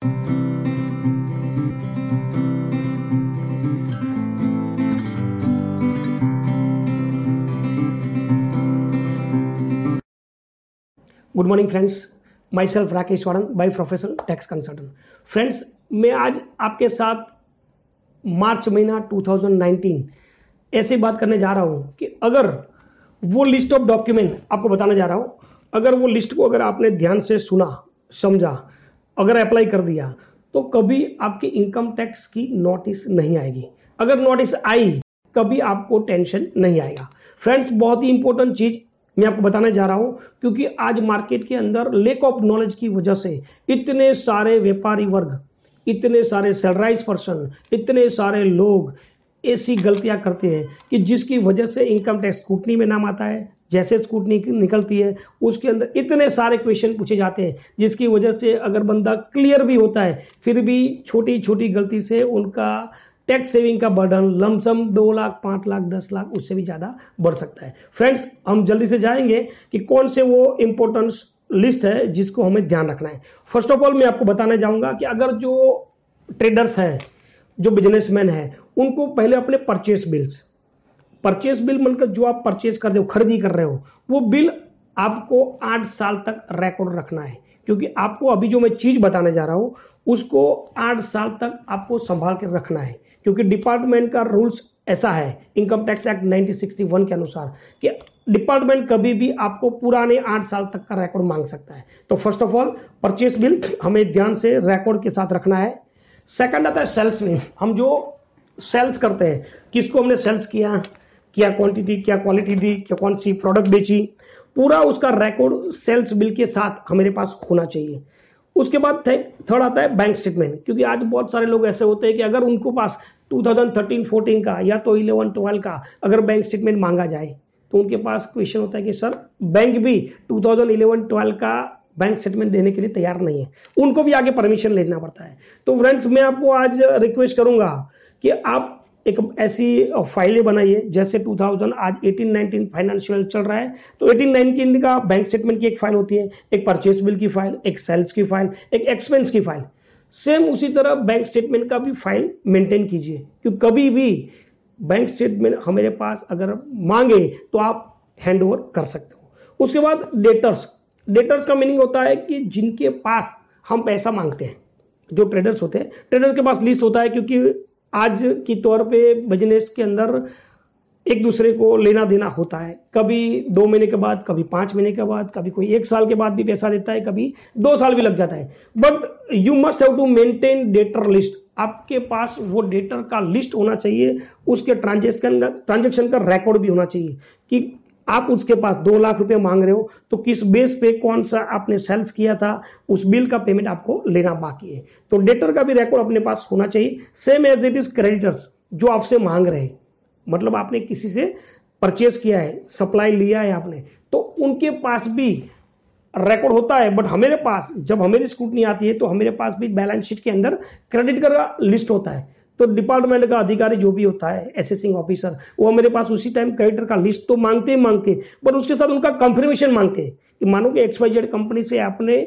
Good morning friends, my self Rakesh Wadan by professional tax consultant. Friends, मैं आज आपके साथ मार्च महीना 2019 ऐसी बात करने जा रहा हूं कि अगर वो लिस्ट ऑफ डॉक्यूमेंट आपको बताने जा रहा हूं, अगर वो लिस्ट को अगर आपने ध्यान से सुना, समझा, अगर अप्लाई कर दिया तो कभी आपकी इनकम टैक्स की नोटिस नहीं आएगी। अगर नोटिस आई कभी आपको टेंशन नहीं आएगा। फ्रेंड्स, बहुत ही इंपॉर्टेंट चीज मैं आपको बताने जा रहा हूं, क्योंकि आज मार्केट के अंदर लेक ऑफ नॉलेज की वजह से इतने सारे व्यापारी वर्ग, इतने सारे सैलराइज पर्सन, इतने सारे लोग ऐसी गलतियां करते हैं कि जिसकी वजह से इनकम टैक्स स्कूटनी में नाम आता है। जैसे स्कूटनी निकलती है उसके अंदर इतने सारे क्वेश्चन पूछे जाते हैं, जिसकी वजह से अगर बंदा क्लियर भी होता है फिर भी छोटी छोटी गलती से उनका टैक्स सेविंग का बर्डन लमसम 2 लाख, 5 लाख, 10 लाख उससे भी ज़्यादा बढ़ सकता है। फ्रेंड्स, हम जल्दी से जाएंगे कि कौन से वो इम्पोर्टेंट लिस्ट है जिसको हमें ध्यान रखना है। फर्स्ट ऑफ ऑल मैं आपको बताने जाऊंगा कि अगर जो ट्रेडर्स हैं, जो बिजनेसमैन हैं, उनको पहले अपने परचेस बिल मतलब जो आप परचेज कर रहे हो, खरीदी कर रहे हो, वो बिल आपको 8 साल तक रिकॉर्ड रखना है। क्योंकि आपको अभी जो मैं चीज बताने जा रहा हूं उसको 8 साल तक आपको संभाल के रखना है, क्योंकि डिपार्टमेंट का रूल्स ऐसा है इनकम टैक्स एक्ट 1961 के अनुसार कि डिपार्टमेंट कभी भी आपको पुराने 8 साल तक का रिकॉर्ड मांग सकता है। तो first of all purchase bill हमें ध्यान से रिकॉर्ड के साथ रखना है। सेकंड आता है सेल्स बिल। हम जो सेल्स करते हैं, किसको हमने सेल्स किया, क्या क्वांटिटी, क्या क्वालिटी दी, क्या कौन सी प्रोडक्ट बेची, पूरा उसका रिकॉर्ड सेल्स बिल के साथ हमारे पास होना चाहिए। उसके बाद थर्ड आता है बैंक स्टेटमेंट, क्योंकि आज बहुत सारे लोग ऐसे होते हैं कि अगर उनको पास 2013-14 का या तो 11-12 का अगर बैंक स्टेटमेंट मांगा जाए तो उनके पास क्वेश्चन होता है कि सर बैंक भी 2011-12 का बैंक स्टेटमेंट देने के लिए तैयार नहीं है, उनको भी आगे परमिशन लेना पड़ता है। तो फ्रेंड्स, मैं आपको आज रिक्वेस्ट करूंगा कि आप एक ऐसी फाइलें बनाइए, जैसे 2000 आज 18-19 फाइनेंशियल चल रहा है तो 18-19 का बैंक स्टेटमेंट की एक फाइल होती है, एक परचेस बिल की फाइल, एक सेल्स की फाइल, एक एक्सपेंस की फाइल। सेम उसी तरह बैंक स्टेटमेंट का भी फाइल मेंटेन कीजिए, क्योंकि कभी भी बैंक स्टेटमेंट हमारे पास अगर मांगे तो आप हैंड ओवर कर सकते हो। उसके बाद डेटर्स का मीनिंग होता है कि जिनके पास हम पैसा मांगते हैं, जो ट्रेडर्स होते हैं, ट्रेडर्स के पास लिस्ट होता है, क्योंकि आज की तौर पे बिजनेस के अंदर एक दूसरे को लेना देना होता है। कभी 2 महीने के बाद, कभी 5 महीने के बाद, कभी कोई 1 साल के बाद भी पैसा देता है, कभी 2 साल भी लग जाता है। But you must have to maintain debtor list. आपके पास वो डेटर का लिस्ट होना चाहिए, उसके ट्रांजेक्शन का रिकॉर्ड भी होना चाहिए कि आप उसके पास 2 लाख रुपए मांग रहे हो तो किस बेस पे कौन सा आपने सेल्स किया था, उस बिल का पेमेंट आपको लेना बाकी है। तो डेटर का भी रिकॉर्ड अपने पास होना चाहिए। Same as it is creditors, जो आपसे मांग रहे हैं, मतलब आपने किसी से परचेज किया है, सप्लाई लिया है आपने, तो उनके पास भी रिकॉर्ड होता है। बट हमारे पास जब हमारी स्क्रूटनी आती है तो हमारे पास भी बैलेंस शीट के अंदर क्रेडिट का लिस्ट होता है। तो डिपार्टमेंट का अधिकारी जो भी होता है, असेसिंग ऑफिसर, वो मेरे पास उसी टाइम क्रेडिटर का लिस्ट तो मांगते हैं, बट उसके साथ उनका कंफर्मेशन मांगते हैं कि मानो कि XYZ कंपनी से आपने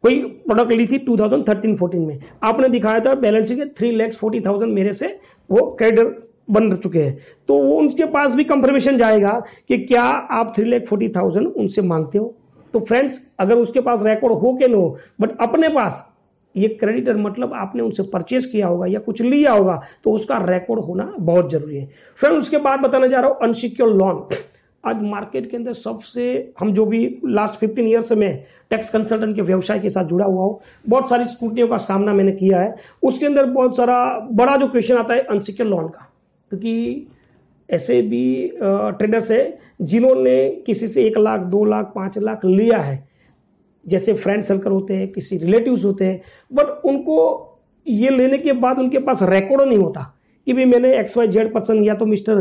कोई प्रोडक्ट ली थी 2013-14 में, आपने दिखाया था बैलेंस शीट 3,40,000 मेरे से वो क्रेडिटर बन चुके हैं, तो वो उनके पास भी कंफर्मेशन जाएगा कि क्या आप 3,40,000 उनसे मांगते हो। तो फ्रेंड्स, अगर उसके पास रिकॉर्ड हो के नो, बट अपने पास ये क्रेडिटर मतलब आपने उनसे परचेज किया होगा या कुछ लिया होगा, तो उसका रिकॉर्ड होना बहुत जरूरी है। फिर उसके बाद बताने जा रहा हूं अनसिक्योर्ड लोन। आज मार्केट के अंदर सबसे, हम जो भी लास्ट 15 ईयर से मैं टैक्स कंसल्टेंट के व्यवसाय के साथ जुड़ा हुआ हूं, बहुत सारी स्कूटियों का सामना मैंने किया है। उसके अंदर बहुत सारा बड़ा जो क्वेश्चन आता है अनसिक्योर्ड लोन का, क्योंकि ऐसे भी ट्रेडर्स है जिन्होंने किसी से 1 लाख, 2 लाख, 5 लाख लिया है, जैसे फ्रेंड सर्कल होते हैं, किसी रिलेटिव्स होते हैं, बट उनको ये लेने के बाद उनके पास रिकॉर्ड नहीं होता कि भी मैंने XYZ पर्सन, या तो मिस्टर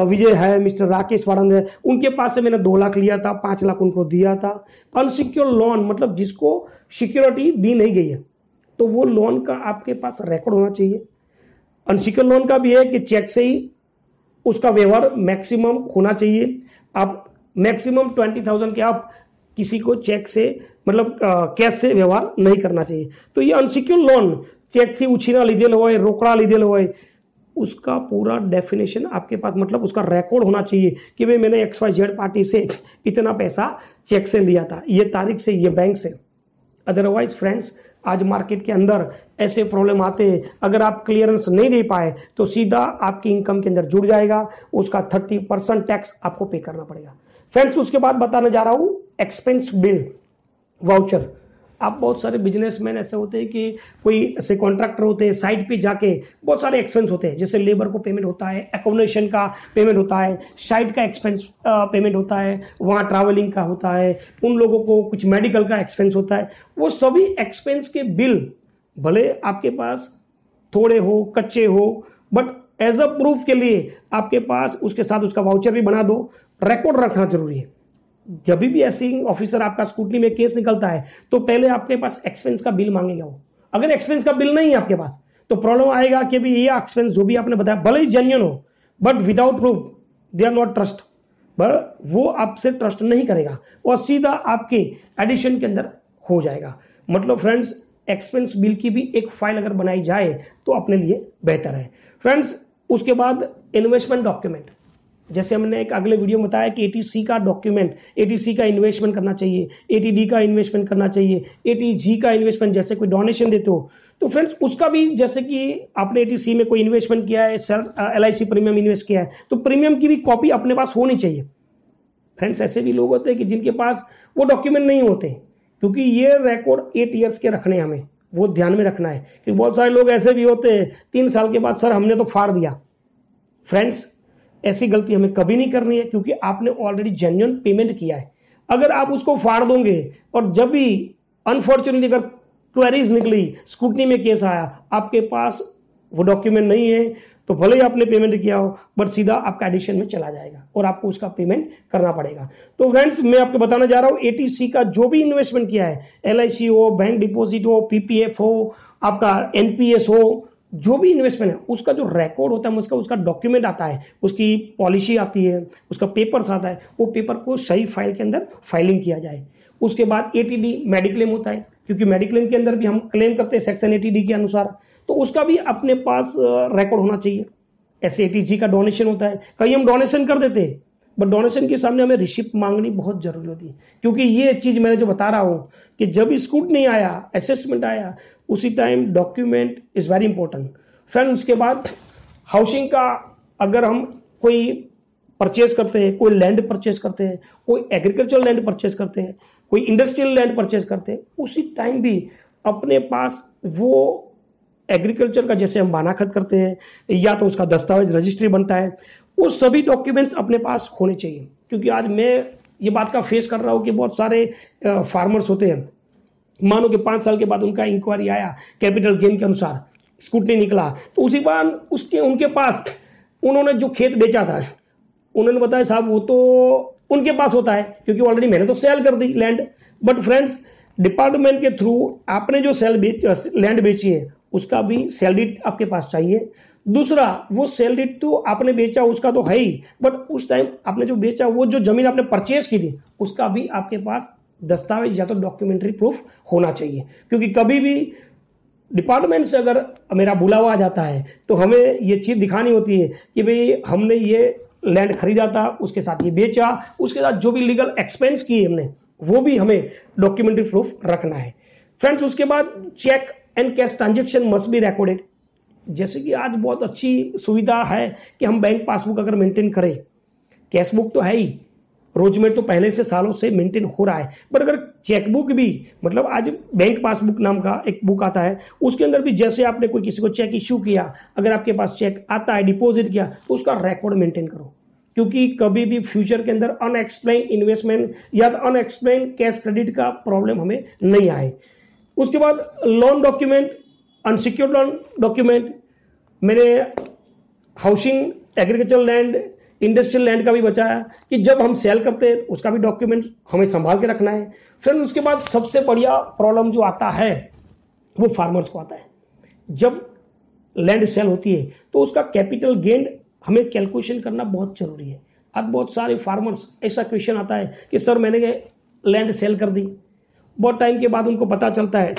विजय है, मिस्टर राकेश वाड़न है, उनके पास से मैंने 2 लाख लिया था, 5 लाख उनको दिया था। अनसिक्योर लोन मतलब जिसको सिक्योरिटी दी नहीं गई है, तो वो लोन का आपके पास रिकॉर्ड होना चाहिए। अनसिक्योर लोन का भी है कि चेक से ही उसका व्यवहार मैक्सिमम होना चाहिए। आप मैक्सिमम 20,000 के आप किसी को चेक से मतलब कैश से व्यवहार नहीं करना चाहिए। तो ये अनसिक्योर लोन चेक थी उछीना लीधेल होय, रोकड़ा लीधेल होय, उसका पूरा डेफिनेशन आपके पास मतलब उसका रिकॉर्ड होना चाहिए कि भाई मैंने XYZ पार्टी से इतना पैसा चेक से लिया था, ये तारीख से, ये बैंक से। अदरवाइज फ्रेंड्स, आज मार्केट के अंदर ऐसे प्रॉब्लम आते हैं, अगर आप क्लियरेंस नहीं दे पाए तो सीधा आपकी इनकम के अंदर जुड़ जाएगा, उसका 30% टैक्स आपको पे करना पड़ेगा। फ्रेंड्स, उसके बाद बताने जा रहा हूं एक्सपेंस बिल वाउचर। आप बहुत सारे बिजनेसमैन ऐसे होते हैं कि कोई ऐसे कॉन्ट्रैक्टर होते हैं, साइट पे जाके बहुत सारे एक्सपेंस होते हैं, जैसे लेबर को पेमेंट होता है, एकोमोडेशन का पेमेंट होता है, साइट का एक्सपेंस पेमेंट होता है, वहाँ ट्रैवलिंग का होता है, उन लोगों को कुछ मेडिकल का एक्सपेंस होता है। वो सभी एक्सपेंस के बिल भले आपके पास थोड़े हो, कच्चे हो, बट एज अ प्रूफ के लिए आपके पास उसके साथ उसका वाउचर भी बना दो। रिकॉर्ड रखना जरूरी है। जब भी असेसिंग ऑफिसर आपका स्कूटनी में केस निकलता है तो पहले आपके पास एक्सपेंस का बिल मांगेगा वो। अगर एक्सपेंस का बिल नहीं है आपके पास तो प्रॉब्लम आएगा कि भी ये एक्सपेंस जो भी आपने बताया भले ही जेन्युइन हो, but without proof they are not trust, but वो आपसे ट्रस्ट नहीं करेगा और सीधा आपके एडिशन के अंदर हो जाएगा। मतलब फ्रेंड्स, एक्सपेंस बिल की भी एक फाइल अगर बनाई जाए तो अपने लिए बेहतर है। फ्रेंड्स, उसके बाद इन्वेस्टमेंट डॉक्यूमेंट, जैसे हमने एक अगले वीडियो में बताया कि ATC का डॉक्यूमेंट, ATC का इन्वेस्टमेंट करना चाहिए, ATD का इन्वेस्टमेंट करना चाहिए, ATG का इन्वेस्टमेंट, जैसे कोई डोनेशन देते हो तो फ्रेंड्स उसका भी, जैसे कि आपने ATC में कोई इन्वेस्टमेंट किया है, LIC प्रीमियम इन्वेस्ट किया है, तो प्रीमियम की भी कॉपी अपने पास होनी चाहिए। फ्रेंड्स, ऐसे भी लोग होते हैं कि जिनके पास वो डॉक्यूमेंट नहीं होते, क्योंकि ये रिकॉर्ड 8 ईयर्स के रखने हैं, हमें वो ध्यान में रखना है। क्योंकि बहुत सारे लोग ऐसे भी होते हैं 3 साल के बाद, सर हमने तो फाड़ दिया। फ्रेंड्स, ऐसी गलती हमें कभी नहीं करनी है, क्योंकि आपने ऑलरेडी जेन्युइन पेमेंट किया है। अगर आप उसको फाड़ दोगे और जब भी अनफॉर्चुनेटली अगर क्वेरीज निकली, स्कूटनी में केस आया, आपके पास वो डॉक्यूमेंट नहीं है, तो भले ही आपने पेमेंट किया हो बट सीधा आपका एडिशन में चला जाएगा और आपको उसका पेमेंट करना पड़ेगा। तो फ्रेंड्स, मैं आपको बताना जा रहा हूं ATC का जो भी इन्वेस्टमेंट किया है, LIC हो, बैंक डिपॉजिट हो, PPF हो, आपका NPS हो, जो भी इन्वेस्टमेंट है उसका जो रिकॉर्ड होता है, उसका डॉक्यूमेंट आता है, उसकी पॉलिसी आती है, उसका पेपर्स आता है, वो पेपर को सही फाइल के अंदर फाइलिंग किया जाए। उसके बाद ATD मेडिक्लेम होता है, क्योंकि मेडिक्लेम के अंदर भी हम क्लेम करते हैं सेक्शन ATD के अनुसार, तो उसका भी अपने पास रिकॉर्ड होना चाहिए। ऐसे ATG का डोनेशन होता है, कहीं हम डोनेशन कर देते हैं बट डोनेशन के सामने हमें रिसिप्ट मांगनी बहुत जरूरी होती है, क्योंकि ये चीज मैंने जो बता रहा हूं कि जब स्कूटनी आया, असेसमेंट आया, उसी time document is very important. Friend, उसके बाद हाउसिंग का, अगर हम कोई परचेज करते हैं, कोई लैंड परचेज करते हैं, कोई एग्रीकल्चर लैंड परचेज करते हैं, कोई इंडस्ट्रियल लैंड परचेज करते हैं, उसी टाइम भी अपने पास वो एग्रीकल्चर का, जैसे हम बानाखत करते हैं या तो उसका दस्तावेज रजिस्ट्री बनता है, वो सभी डॉक्यूमेंट्स अपने पास होने चाहिए। क्योंकि आज मैं ये बात का फेस कर रहा हूं कि बहुत सारे फार्मर्स होते हैं, मानो कि 5 साल के बाद उनका इंक्वायरी आया कैपिटल गेन के अनुसार, स्कूटनी निकला, तो उसी बार उनके पास उन्होंने जो खेत बेचा था, उन्होंने बताया साहब वो तो उनके पास होता है क्योंकि ऑलरेडी मैंने तो सेल कर the land. But friends, department के थ्रू आपने जो लैंड बेची है उसका भी सेल डीड आपके पास चाहिए। दूसरा, वो सेल डीड तो आपने बेचा उसका तो है ही, बट उस टाइम आपने जो बेचा, वो जो जमीन आपने परचेज की थी, उसका भी आपके पास दस्तावेज या तो डॉक्यूमेंट्री प्रूफ होना चाहिए। क्योंकि कभी भी डिपार्टमेंट से अगर मेरा बुलावा आ जाता है तो हमें ये चीज दिखानी होती है कि भाई हमने ये लैंड खरीदा था, उसके साथ ये बेचा, उसके साथ जो भी लीगल एक्सपेंस किए हमने, वो भी हमें डॉक्यूमेंट्री प्रूफ रखना है। फ्रेंड्स, उसके बाद cheque and cash transaction must be recorded. जैसे कि आज बहुत अच्छी सुविधा है कि हम बैंक पासबुक अगर मेंटेन करें, कैश बुक तो है ही, रोजमेर तो पहले से सालों से मेंटेन हो रहा है, बट अगर चेकबुक भी, मतलब आज बैंक पासबुक नाम का एक बुक आता है, उसके अंदर भी जैसे आपने कोई किसी को चेक इश्यू किया, अगर आपके पास चेक आता है, डिपॉजिट किया, तो उसका रिकॉर्ड मेंटेन करो। क्योंकि कभी भी फ्यूचर के अंदर अनएक्सप्लेन इन्वेस्टमेंट या अनएक्सप्लेन कैश क्रेडिट का प्रॉब्लम हमें नहीं आए। उसके बाद loan document, unsecured loan document, मैंने housing, agriculture land, industrial land का भी बताया कि जब हम सेल करते हैं उसका भी डॉक्यूमेंट हमें संभाल के रखना है। फिर उसके बाद सबसे बढ़िया प्रॉब्लम जो आता है वो फार्मर्स को आता है। जब लैंड सेल होती है तो उसका कैपिटल गेन हमें कैलकुलेशन करना बहुत जरूरी है। अब बहुत सारे फार्मर्स, ऐसा क्वेश्चन आता है कि सर मैंने लैंड सेल कर दी। बहुत टाइम के बाद उनको पता चलता है,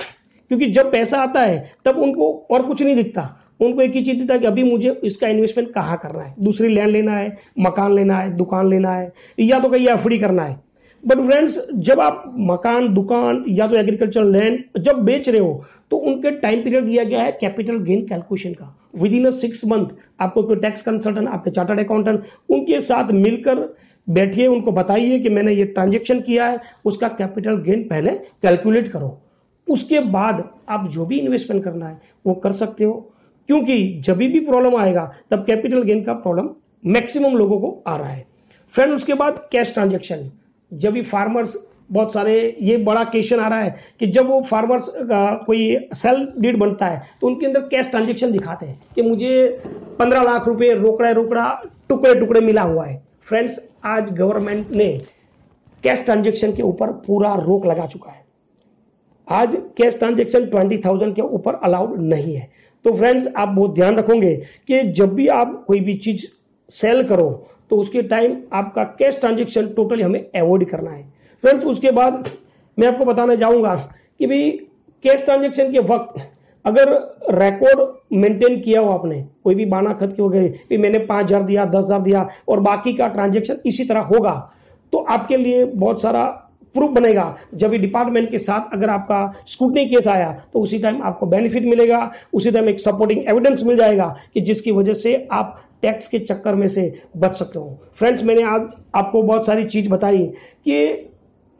क्योंकि जब पैसा आता है तब उनको और कुछ नहीं दिखता, उनको एक ही चीज दिखता है कि अभी मुझे इसका इन्वेस्टमेंट कहाँ करना है, दूसरी लैंड लेना है, मकान लेना है, दुकान लेना है, या तो कहीं एफडी करना है। बट फ्रेंड्स, जब आप मकान, दुकान या तो एग्रीकल्चर लैंड जब बेच रहे हो तो उनके टाइम पीरियड दिया गया है कैपिटल गेन कैलकुलेशन का। विद इन 6 मंथ आपको कोई टैक्स कंसल्टेंट, आपके चार्टर्ड अकाउंटेंट, उनके साथ मिलकर बैठिए, उनको बताइए कि मैंने ये ट्रांजेक्शन किया है, उसका कैपिटल गेन पहले कैलकुलेट करो। उसके बाद आप जो भी इन्वेस्टमेंट करना है वो कर सकते हो, क्योंकि जब भी प्रॉब्लम आएगा तब कैपिटल गेन का प्रॉब्लम मैक्सिमम लोगों को आ रहा है। फ्रेंड, उसके बाद कैश ट्रांजेक्शन। जब भी फार्मर्स, बहुत सारे ये बड़ा क्वेश्चन आ रहा है कि जब वो फार्मर्स का कोई सेल डीड बनता है तो उनके अंदर कैश ट्रांजेक्शन दिखाते हैं कि मुझे 15 लाख रुपए रोकड़ा टुकड़े टुकड़े मिला हुआ है। फ्रेंड्स, आज गवर्नमेंट ने कैश ट्रांजेक्शन के ऊपर पूरा रोक लगा चुका है। आज कैश ट्रांजेक्शन 20,000 के ऊपर अलाउड नहीं है। तो फ्रेंड्स, आप बहुत ध्यान रखोगे कि जब भी आप कोई भी चीज सेल करो तो उसके टाइम आपका कैश ट्रांजेक्शन टोटली हमें अवॉइड करना है। फ्रेंड्स, उसके बाद मैं आपको बताना चाहूंगा कि भाई कैश ट्रांजेक्शन के वक्त अगर रिकॉर्ड मेंटेन किया हो आपने, कोई भी बाना खत के वगैरह, मैंने 5,000 दिया, 10,000 दिया और बाकी का ट्रांजेक्शन इसी तरह होगा, तो आपके लिए बहुत सारा प्रूफ बनेगा। जब भी डिपार्टमेंट के साथ अगर आपका स्क्रूटनी केस आया तो उसी टाइम आपको बेनिफिट मिलेगा, उसी टाइम एक सपोर्टिंग एविडेंस मिल जाएगा कि जिसकी वजह से आप टैक्स के चक्कर में से बच सकते हो। फ्रेंड्स, मैंने आज आपको बहुत सारी चीज बताई कि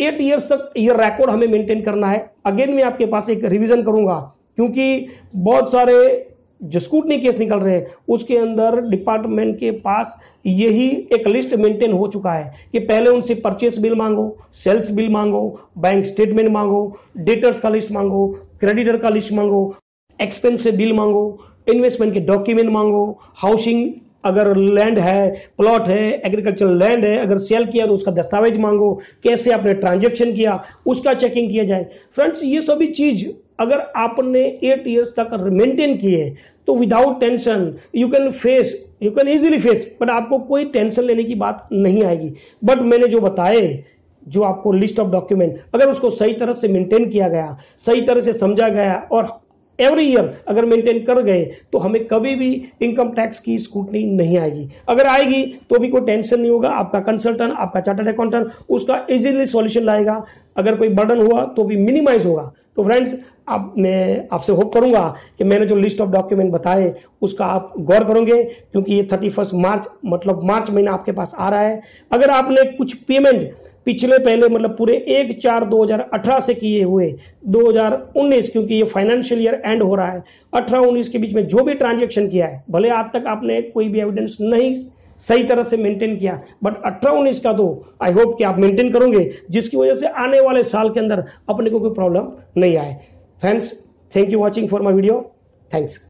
8 इयर्स तक ये रिकॉर्ड हमें मेंटेन करना है। अगेन मैं आपके पास एक रिवीजन करूंगा, क्योंकि बहुत सारे जो स्क्रूटनी केस निकल रहे हैं उसके अंदर डिपार्टमेंट के पास यही एक लिस्ट मेंटेन हो चुका है कि पहले उनसे परचेस बिल मांगो, सेल्स बिल मांगो, बैंक स्टेटमेंट मांगो, डेटर्स का लिस्ट मांगो, क्रेडिटर का लिस्ट मांगो, एक्सपेंस से बिल मांगो, इन्वेस्टमेंट के डॉक्यूमेंट मांगो, हाउसिंग अगर लैंड है, प्लॉट है, एग्रीकल्चर लैंड है, अगर सेल किया तो उसका दस्तावेज मांगो, कैसे आपने ट्रांजेक्शन किया उसका चेकिंग किया जाए। फ्रेंड्स, ये सभी चीज अगर आपने 8 इयर्स तक मेंटेन किए तो without tension you can easily face, but आपको कोई टेंशन लेने की बात नहीं आएगी। बट मैंने जो बताए, जो आपको लिस्ट ऑफ डॉक्यूमेंट, अगर उसको सही तरह से मेंटेन किया गया, सही तरह से समझा गया और एवरी ईयर अगर मेंटेन कर गए तो हमें कभी भी इनकम टैक्स की स्क्रूटनी नहीं आएगी। अगर आएगी तो भी कोई टेंशन नहीं होगा, आपका कंसल्टेंट, आपका चार्टर्ड अकाउंटेंट उसका इजीली सॉल्यूशन लाएगा। अगर कोई बर्डन हुआ तो भी मिनिमाइज होगा। तो फ्रेंड्स, मैं आपसे होप करूंगा कि मैंने जो लिस्ट ऑफ डॉक्यूमेंट बताए उसका आप गौर करोगे, क्योंकि ये 31 मार्च मतलब मार्च महीना आपके पास आ रहा है। अगर आपने कुछ पेमेंट पिछले पहले मतलब पूरे 1/4/2018 से किए हुए 2019, क्योंकि ये फाइनेंशियल ईयर एंड हो रहा है, 18-19 के बीच में जो भी ट्रांजेक्शन किया है, भले आज तक आपने कोई भी एविडेंस नहीं सही तरह से मेंटेन किया, बट 18-19 का तो आई होप कि आप मेंटेन करोगे, जिसकी वजह से आने वाले साल के अंदर अपने को कोई प्रॉब्लम नहीं आए। Friends, thank you watching for my video. Thanks.